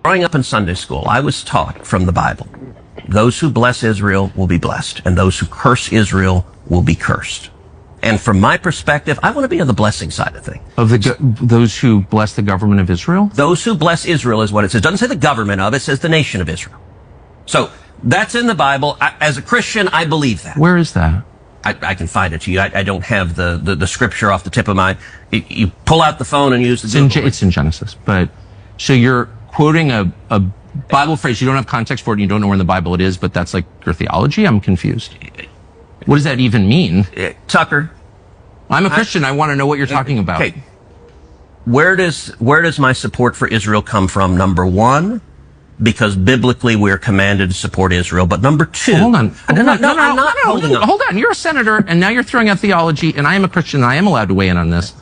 Growing up in Sunday school, I was taught from the Bible, those who bless Israel will be blessed, and those who curse Israel will be cursed. And from my perspective, I want to be on the blessing side of things. Of those who bless the government of Israel? Those who bless Israel is what it says. It doesn't say the government of, it says the nation of Israel. So that's in the Bible. As a Christian, I believe that. Where is that? I can find it to you. I don't have the scripture off the tip of my... You pull out the phone and use the... It's in Genesis. But so you're quoting a Bible phrase. You don't have context for it. And you don't know where in the Bible it is, but that's like your theology? I'm confused. What does that even mean? Tucker. I'm a Christian. I want to know what you're talking about. Okay. Where does my support for Israel come from? Number one, because biblically we're commanded to support Israel. But number two... Hold on. Hold on. You're a senator, and now you're throwing out theology, and I am a Christian, and I am allowed to weigh in on this.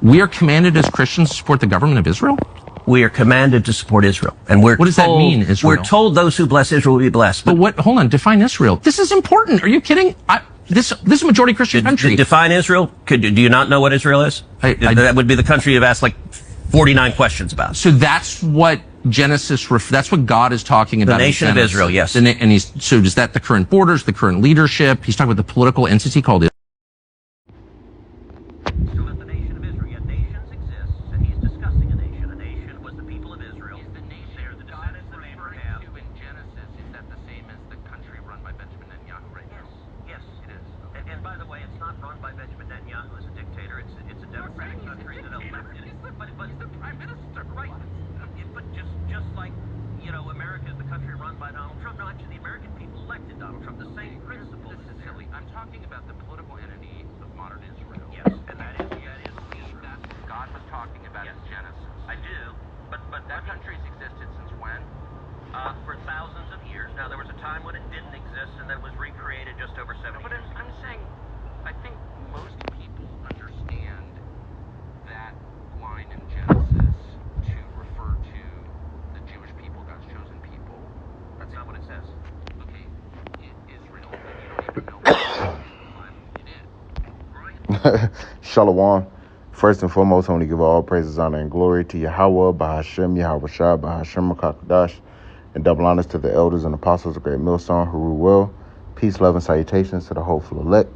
We are commanded as Christians to support the government of Israel? We are commanded to support Israel. And what does that mean, Israel? We're told those who bless Israel will be blessed. Hold on, define Israel. This is important. Are you kidding? This is a majority Christian country. Define Israel? Do you not know what Israel is? That would be the country you've asked like 49 questions about. So that's what Genesis, that's what God is talking about. The nation of Israel, yes. So is that the current borders, the current leadership? He's talking about the political entity called Israel. Shalom. First and foremost, I want to give all praises, honor, and glory to Yahweh, Bahashem, Yahweh Shah, Bahashem, Makakadash, and double honors to the elders and apostles of Great Millstone who rule well. Peace, love, and salutations to the hopeful elect.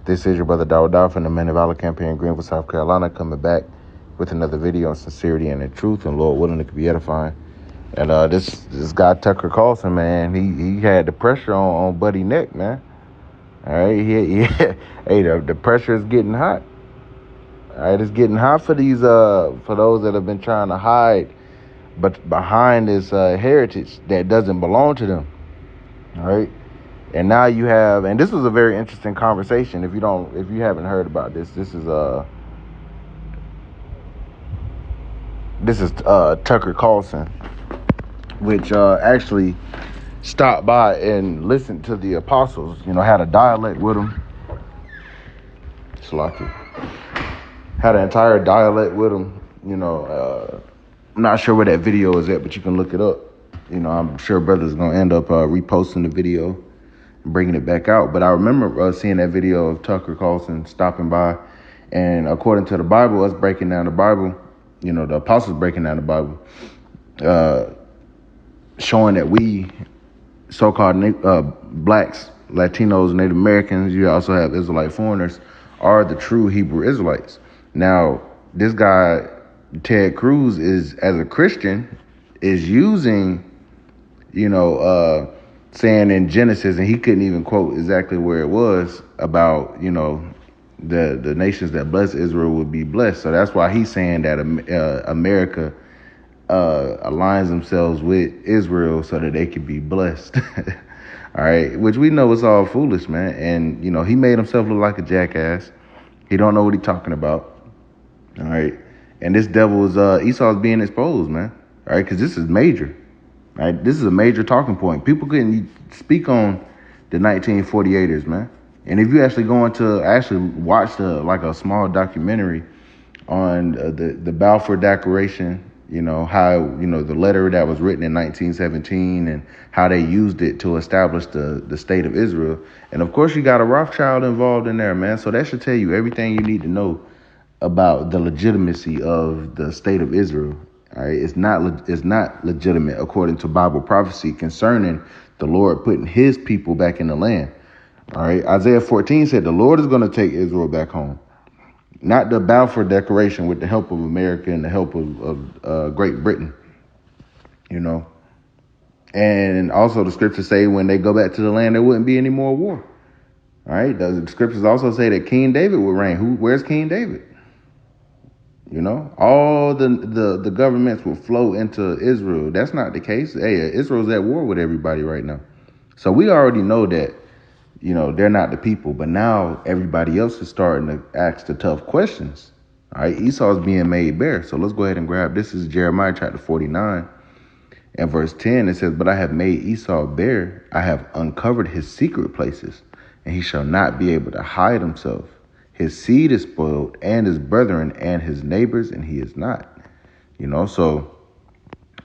This is your brother Dawah from the Men of Valor campaign in Greenville, South Carolina, coming back with another video on sincerity and in truth, and Lord willing, it could be edifying. And this guy Tucker Carlson, man, he had the pressure on Buddy neck, man. All right, hey, the pressure is getting hot. All right, it's getting hot for these for those that have been trying to hide, but behind this heritage that doesn't belong to them. All right, and now you have, and this was a very interesting conversation. If you haven't heard about this, this is Tucker Carlson, which actually stopped by and listened to the apostles, had a dialect with them. Slacky. Had an entire dialect with them, I'm not sure where that video is at, but you can look it up. I'm sure brother's going to end up reposting the video and bringing it back out. But I remember seeing that video of Tucker Carlson stopping by. And according to the Bible, us breaking down the Bible, the apostles breaking down the Bible, showing that we so-called blacks, Latinos, Native Americans, you also have Israelite foreigners, are the true Hebrew Israelites. Now, this guy, Ted Cruz, as a Christian, is using, saying in Genesis, and he couldn't even quote exactly where it was about, the nations that bless Israel would be blessed. So that's why he's saying that America aligns themselves with Israel so that they can be blessed. All right, which we know is all foolish, man. And, he made himself look like a jackass. He don't know what he's talking about. All right. And this devil is Esau's being exposed, man. All right, because this is major. All right, this is a major talking point. People couldn't speak on the 1948ers, man. And if you actually watch a small documentary on the Balfour Declaration, how, the letter that was written in 1917 and how they used it to establish the state of Israel. And of course, you got a Rothschild involved in there, man. So that should tell you everything you need to know about the legitimacy of the state of Israel All right, it's not legitimate according to Bible prophecy concerning the Lord putting His people back in the land. All right, Isaiah 14 said the Lord is going to take Israel back home, not the Balfour Declaration with the help of America and the help of Great Britain. You know, and also the scriptures say when they go back to the land, there wouldn't be any more war. All right, the scriptures also say that King David would reign. Where's King David? You know, all the governments will flow into Israel. That's not the case. Hey, Israel's at war with everybody right now. So we already know that, you know, they're not the people. But now everybody else is starting to ask the tough questions. All right, Esau's being made bare. So let's go ahead and grab. This is Jeremiah chapter 49 and verse 10. It says, but I have made Esau bare. I have uncovered his secret places, and he shall not be able to hide himself. His seed is spoiled, and his brethren, and his neighbors, and he is not. You know, so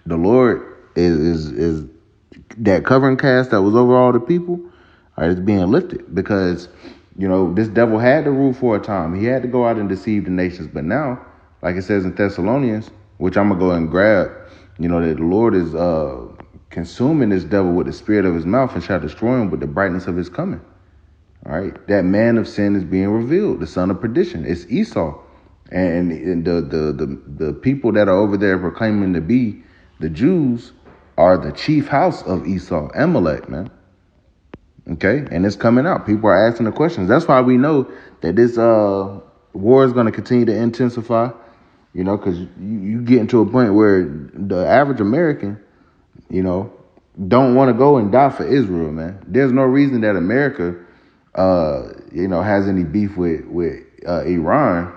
the Lord is that covering cast that was over all the people, all right, it's being lifted because, you know, this devil had to rule for a time. He had to go out and deceive the nations. But now, like it says in Thessalonians, which I'm going to go and grab, you know, that the Lord is consuming this devil with the spirit of his mouth and shall destroy him with the brightness of his coming. All right, that man of sin is being revealed, the son of perdition. It's Esau, and the people that are over there proclaiming to be the Jews are the chief house of Esau, Amalek, man. Okay, and it's coming out. People are asking the questions. That's why we know that this war is going to continue to intensify. You know, because you get into a point where the average American, you know, don't want to go and die for Israel, man. There's no reason that America you know, has any beef with Iran,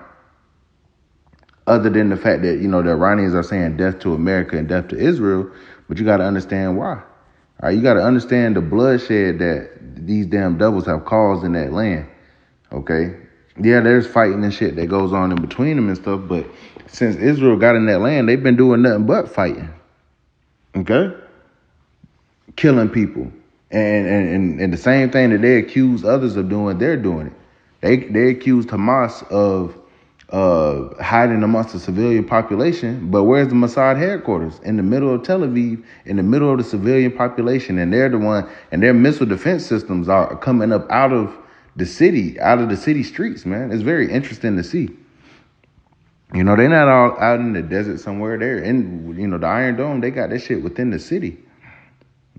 other than the fact that, you know, the Iranians are saying death to America and death to Israel. But you got to understand why. All right, you got to understand the bloodshed that these damn devils have caused in that land. Okay, yeah, there's fighting and shit that goes on in between them and stuff. But since Israel got in that land, they've been doing nothing but fighting. Okay, killing people. And the same thing that they accuse others of doing, they're doing it. They accused Hamas of hiding amongst the civilian population. But where's the Mossad headquarters? In the middle of Tel Aviv, in the middle of the civilian population. And they're the one, and their missile defense systems are coming up out of the city streets, man. It's very interesting to see. You know, they're not all out in the desert somewhere. They're in, you know, the Iron Dome. They got that shit within the city.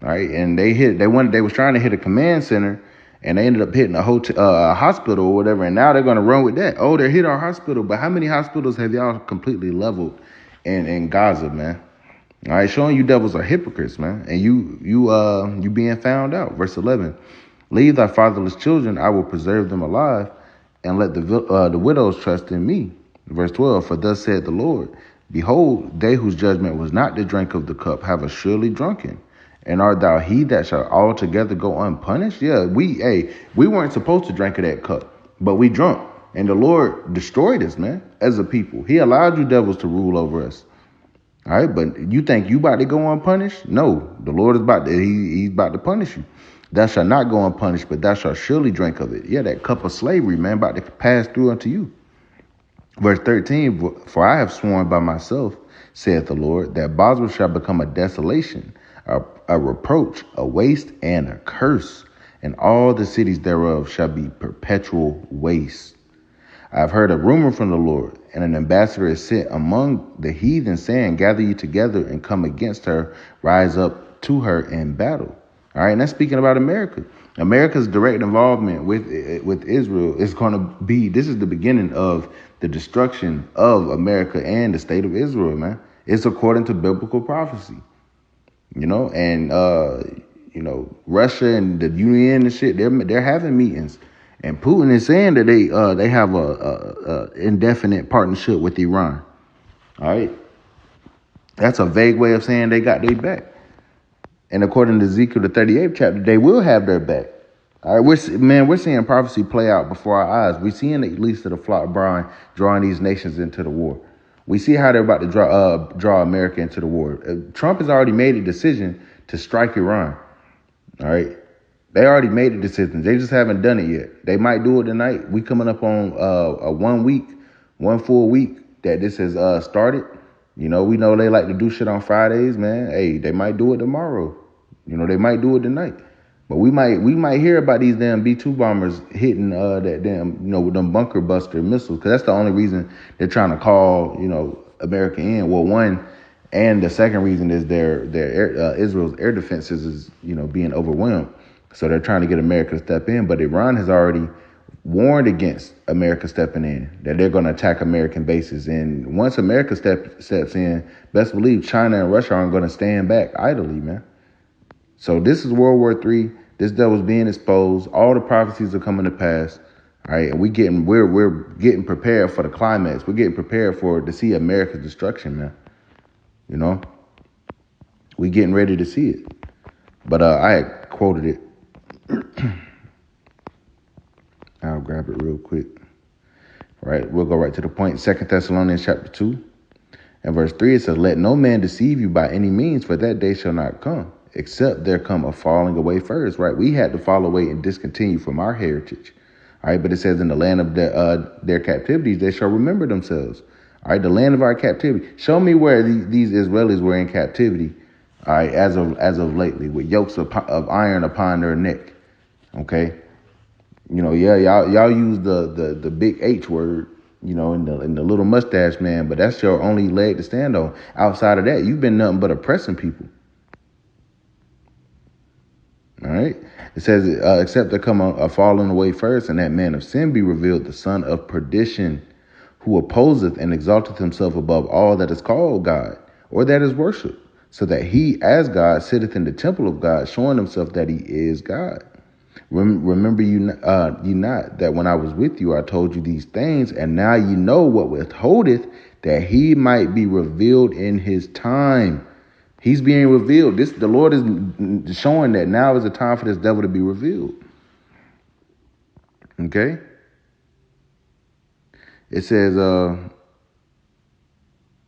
All right, and they was trying to hit a command center, and they ended up hitting a hospital or whatever, and now they're going to run with that. Oh, they hit our hospital, but how many hospitals have y'all completely leveled in Gaza, man? All right, showing you devils are hypocrites, man, and you being found out. Verse 11, leave thy fatherless children, I will preserve them alive, and let the widows trust in me. Verse 12, for thus said the Lord, behold, they whose judgment was not to drink of the cup have assuredly drunken. And art thou he that shall altogether go unpunished? Yeah, we weren't supposed to drink of that cup, but we drunk. And the Lord destroyed us, man, as a people. He allowed you devils to rule over us. All right, but you think you about to go unpunished? No, the Lord is he's about to punish you. Thou shalt not go unpunished, but thou shalt surely drink of it. Yeah, that cup of slavery, man, about to pass through unto you. Verse 13, for I have sworn by myself, saith the Lord, that Bosra shall become a desolation, a reproach, a waste, and a curse, and all the cities thereof shall be perpetual waste. I have heard a rumor from the Lord, and an ambassador is sent among the heathen, saying, gather you together and come against her, rise up to her in battle. All right, and that's speaking about America. America's direct involvement with Israel is going to be, this is the beginning of the destruction of America and the state of Israel, man. It's according to biblical prophecy. You know, and you know, Russia and the UN and shit, they're having meetings, and Putin is saying that they have a indefinite partnership with Iran. All right, that's a vague way of saying they got their back. And according to Ezekiel the 38th chapter, they will have their back. All right, we're seeing prophecy play out before our eyes. We're seeing the least of the flock drawing these nations into the war. We see how they're about to draw America into the war. Trump has already made a decision to strike Iran. All right. They already made a decision. They just haven't done it yet. They might do it tonight. We coming up on a 1 full week that this has started. You know, we know they like to do shit on Fridays, man. Hey, they might do it tomorrow. You know, they might do it tonight. But we might hear about these damn B-2 bombers hitting that damn, you know, with them bunker buster missiles, because that's the only reason they're trying to call, you know, America in. Well, one, and the second reason is their Israel's air defenses is, you know, being overwhelmed. So they're trying to get America to step in. But Iran has already warned against America stepping in, that they're going to attack American bases. And once America steps in, best believe China and Russia aren't going to stand back idly, man. So this is World War III. This devil's being exposed. All the prophecies are coming to pass. All right, and we're getting prepared for the climax. We're getting prepared to see America's destruction, man. You know, we getting ready to see it. But I had quoted it. I'll grab it real quick. All right, we'll go right to the point. 2 Thessalonians chapter 2 and verse 3, it says, "Let no man deceive you by any means, for that day shall not come, except there come a falling away first." Right, we had to fall away and discontinue from our heritage. All right, but it says, "In the land of their captivities, they shall remember themselves." All right, the land of our captivity. Show me where these Israelis were in captivity. All right, as of lately, with yokes of iron upon their neck. Okay. You know, yeah, y'all use the big H word, you know, in the little mustache man, but that's your only leg to stand on. Outside of that, you've been nothing but oppressing people. All right. It says, "Except there come a falling away first, and that man of sin be revealed, the son of perdition, who opposeth and exalteth himself above all that is called God, or that is worshipped, so that he, as God, sitteth in the temple of God, showing himself that he is God. Remember ye not that when I was with you, I told you these things, and now ye know what withholdeth, that he might be revealed in his time." He's being revealed. The Lord is showing that now is the time for this devil to be revealed. Okay? It says,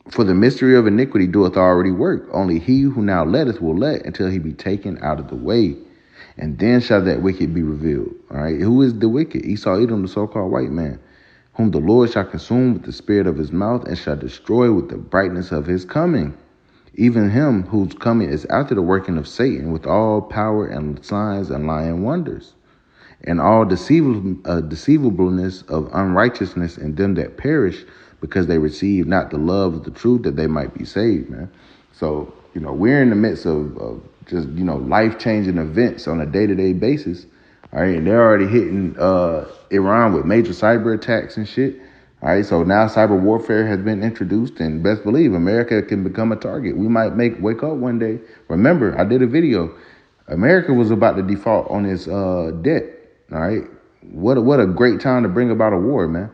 "For the mystery of iniquity doeth already work. Only he who now letteth will let until he be taken out of the way. And then shall that wicked be revealed." All right. Who is the wicked? Esau, Edom, the so-called white man, whom the Lord shall consume with the spirit of his mouth and shall destroy with the brightness of his coming. Even him whose coming is after the working of Satan, with all power and signs and lying wonders, and all deceivableness of unrighteousness in them that perish, because they receive not the love of the truth, that they might be saved, man. So, you know, we're in the midst of just, you know, life-changing events on a day-to-day basis. All right, and they're already hitting Iran with major cyber attacks and shit. All right, so now cyber warfare has been introduced, and best believe America can become a target. We might wake up one day. Remember, I did a video. America was about to default on its debt. All right, what a great time to bring about a war, man.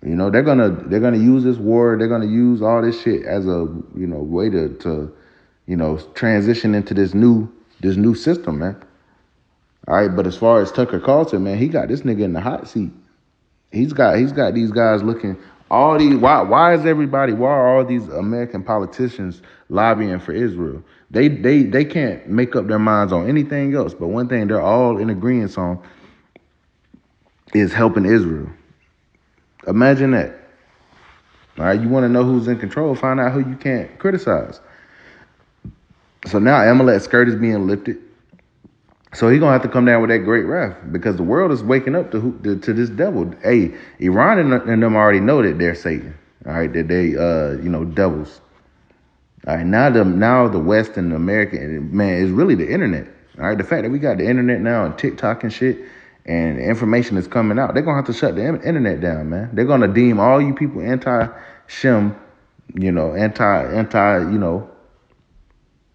You know, they're gonna use this war. They're gonna use all this shit as a, you know, way to you know, transition into this new system, man. All right, but as far as Tucker Carlson, man, he got this nigga in the hot seat. He's got these guys looking all these. Why are all these American politicians lobbying for Israel? They can't make up their minds on anything else. But one thing they're all in agreement on is helping Israel. Imagine that. All right, you want to know who's in control? Find out who you can't criticize. So now Amalek's skirt is being lifted. So he's going to have to come down with that great wrath, because the world is waking up to this devil. Hey, Iran and them already know that they're Satan. All right, that they, you know, devils. All right, now the West and America, man, is really the internet. All right, the fact that we got the internet now and TikTok and shit, and information is coming out, they're going to have to shut the internet down, man. They're going to deem all you people anti-Shem, you know, you know,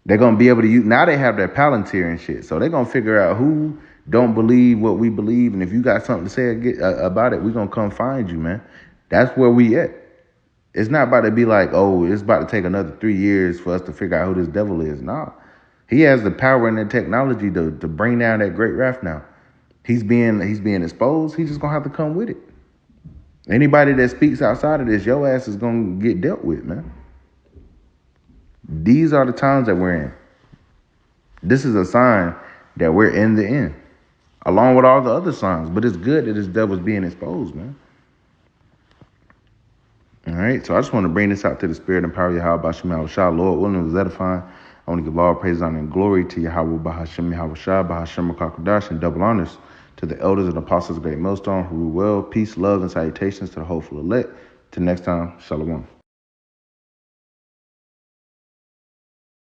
they're going to be able to use, now they have their Palantir and shit. So they're going to figure out who don't believe what we believe. And if you got something to say about it, we're going to come find you, man. That's where we at. It's not about to be like, oh, it's about to take another 3 years for us to figure out who this devil is. Nah, he has the power and the technology to bring down that great wrath now. He's being exposed. He's just going to have to come with it. Anybody that speaks outside of this, your ass is going to get dealt with, man. These are the times that we're in. This is a sign that we're in the end, along with all the other signs. But it's good that this devil's being exposed, man. All right. So I just want to bring this out to the spirit and power of Yahweh Bashim Yahushua. Lord willing, it was edifying. I want to give all praise, honor, and glory to Yahweh Bahashim Yahushua, Bahashim Kakadash, and double honors to the elders and apostles of Great Millstone who rule well. Peace, love, and salutations to the hopeful elect. Till next time, Shalom.